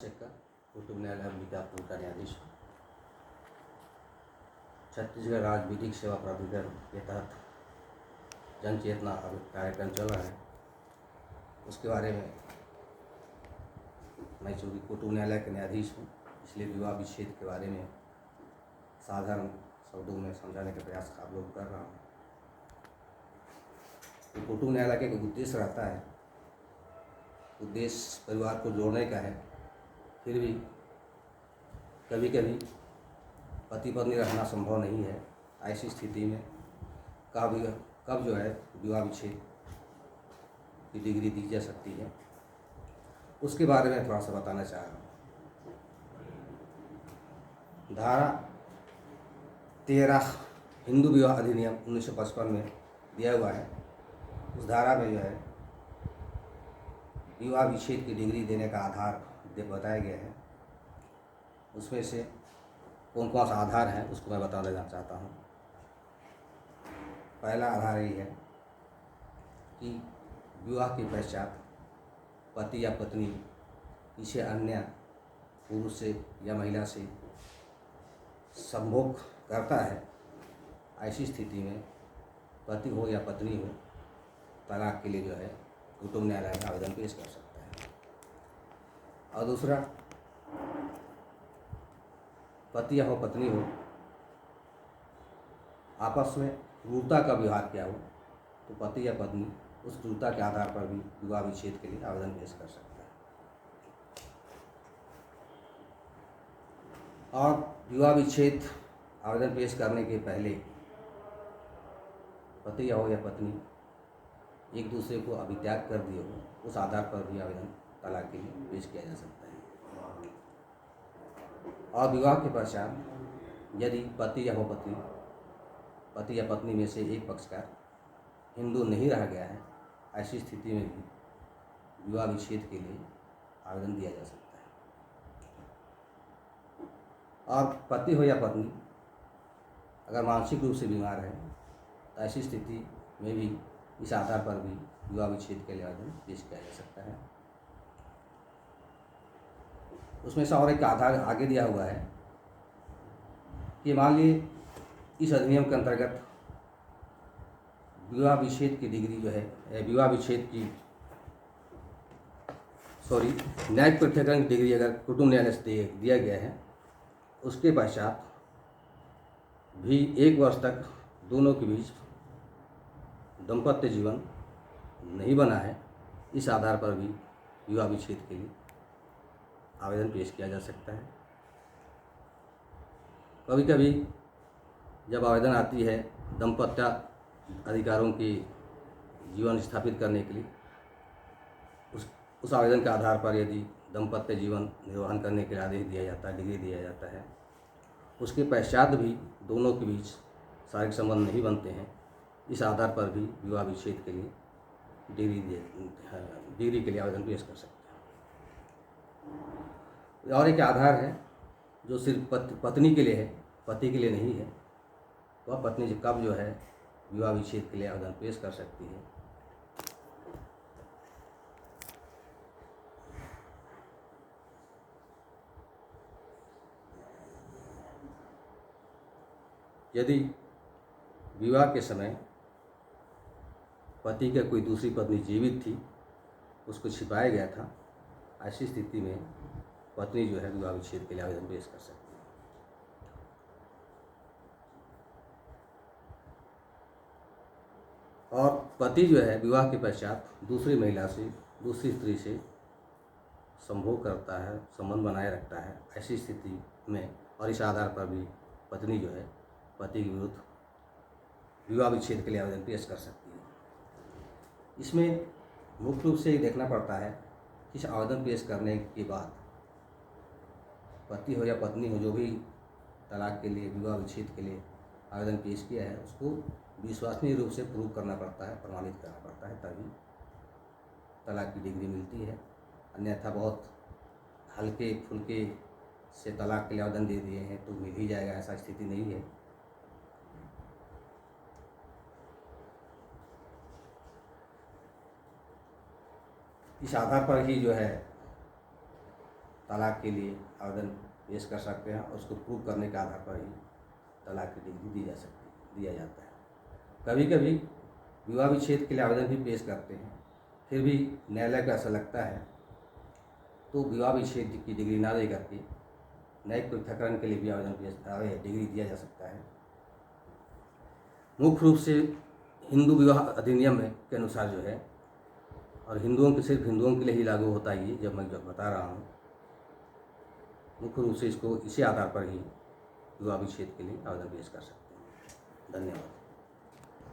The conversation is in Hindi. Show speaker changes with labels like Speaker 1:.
Speaker 1: का कुतुब न्यायालय अंबिकापुर का न्यायाधीश छत्तीसगढ़ राज्य विधिक सेवा प्राधिकरण के तहत जन चेतना कार्यक्रम चल रहा है। उसके बारे में मैं चूँकि कुतुब न्यायालय का न्यायाधीश हूँ, इसलिए विवाह विच्छेद के बारे में साधारण शब्दों में समझाने का प्रयास आप लोग कर रहा हूँ। तो कुतुब न्यायालय का एक उद्देश्य रहता है, उद्देश्य परिवार को जोड़ने का है। फिर भी कभी कभी पति पत्नी रहना संभव नहीं है। ऐसी स्थिति में कब जो है विवाह विच्छेद की डिग्री दी जा सकती है, उसके बारे में थोड़ा सा बताना चाह रहा हूँ। धारा 13 हिंदू विवाह अधिनियम 1955 में दिया हुआ है। उस धारा में जो है विवाह विच्छेद की डिग्री देने का आधार बताया गया है। उसमें से कौन कौन सा आधार है उसको मैं बता देना चाहता हूँ। पहला आधार ये है कि विवाह के पश्चात पति या पत्नी किसी अन्य पुरुष से या महिला से संभोग करता है। ऐसी स्थिति में पति हो या पत्नी हो, तलाक के लिए जो है कुतुब न्यायालय में आवेदन पेश कर सकता है। और दूसरा, पति या हो पत्नी हो, आपस में क्रूरता का व्यवहार किया हो, तो पति या पत्नी उस क्रूरता के आधार पर भी विवाह विच्छेद के लिए आवेदन पेश कर सकता है। और विवाह विच्छेद आवेदन पेश करने के पहले पति या हो या पत्नी एक दूसरे को अभित्याग कर दिए हो, उस आधार पर भी आवेदन तलाक के लिए पेश किया जा सकता है। और विवाह के पश्चात यदि पति या पत्नी में से एक पक्षकार हिंदू नहीं रह गया है, ऐसी स्थिति में भी विवाह विच्छेद के लिए आवेदन दिया जा सकता है। और पति हो या पत्नी अगर मानसिक रूप से बीमार है, तो ऐसी स्थिति में भी इस आधार पर भी विवाह विच्छेद के लिए आवेदन पेश किया जा सकता है। उसमें से और एक आधार आगे दिया हुआ है कि मान लीजिए इस अधिनियम के अंतर्गत विवाह विच्छेद की डिग्री जो है न्यायिक पृथक्करण की डिग्री अगर कुतुब न्यायालय से दिया गया है, उसके पश्चात भी 1 वर्ष तक दोनों के बीच दाम्पत्य जीवन नहीं बना है, इस आधार पर भी विवाह विच्छेद के लिए आवेदन पेश किया जा सकता है। कभी कभी जब आवेदन आती है दाम्पत्य अधिकारों के जीवन स्थापित करने के लिए, उस आवेदन के आधार पर यदि दाम्पत्य जीवन निर्वहन करने के लिए आदेश दिया जाता है, डिग्री दिया जाता है, उसके पश्चात भी दोनों के बीच शारीरिक संबंध नहीं बनते हैं, इस आधार पर भी विवाह विच्छेद के लिए डिग्री के लिए आवेदन पेश कर सकते हैं। और एक आधार है जो सिर्फ पत्नी के लिए है, पति के लिए नहीं है। वह पत्नी कब जो है विवाह विच्छेद के लिए आवेदन पेश कर सकती है। यदि विवाह के समय पति का कोई दूसरी पत्नी जीवित थी, उसको छिपाया गया था, ऐसी स्थिति में पत्नी जो है विवाह विच्छेद के लिए आवेदन पेश कर सकती है। और पति जो है विवाह के पश्चात दूसरी महिला से, दूसरी स्त्री से संभोग करता है, संबंध बनाए रखता है, ऐसी स्थिति में और इस आधार पर भी पत्नी जो है पति के विरुद्ध विवाह विच्छेद के लिए आवेदन पेश कर सकती है। इसमें मुख्य रूप से ये देखना पड़ता है कि इस आवेदन पेश करने के बाद पति हो या पत्नी हो, जो भी तलाक के लिए, विवाह विच्छेद के लिए आवेदन पेश किया है, उसको विश्वसनीय रूप से प्रूव करना पड़ता है, प्रमाणित करना पड़ता है, तभी तलाक की डिग्री मिलती है। अन्यथा बहुत हल्के फुल्के से तलाक के लिए आवेदन दे दिए हैं तो मिल ही जाएगा, ऐसा स्थिति नहीं है। इस आधार पर ही जो है तलाक के लिए आवेदन पेश कर सकते हैं और उसको प्रूव करने के आधार पर ही तलाक की डिग्री दिया जाता है। कभी कभी विवाह विच्छेद के लिए आवेदन भी पेश करते हैं, फिर भी न्यायालय को ऐसा लगता है तो विवाह विच्छेद की डिग्री ना दे करके न्यायिक पृथक्करण के लिए भी आवेदन डिग्री दिया जा सकता है। मुख्य रूप से हिंदू विवाह अधिनियम के अनुसार जो है, और हिंदुओं के सिर्फ हिंदुओं के लिए ही लागू होता है ये, जब मैं बता रहा हूँ, मुख्य रूप से इसको इसी आधार पर ही विवाह विच्छेद के लिए आवेदन पेश कर सकते हैं। धन्यवाद।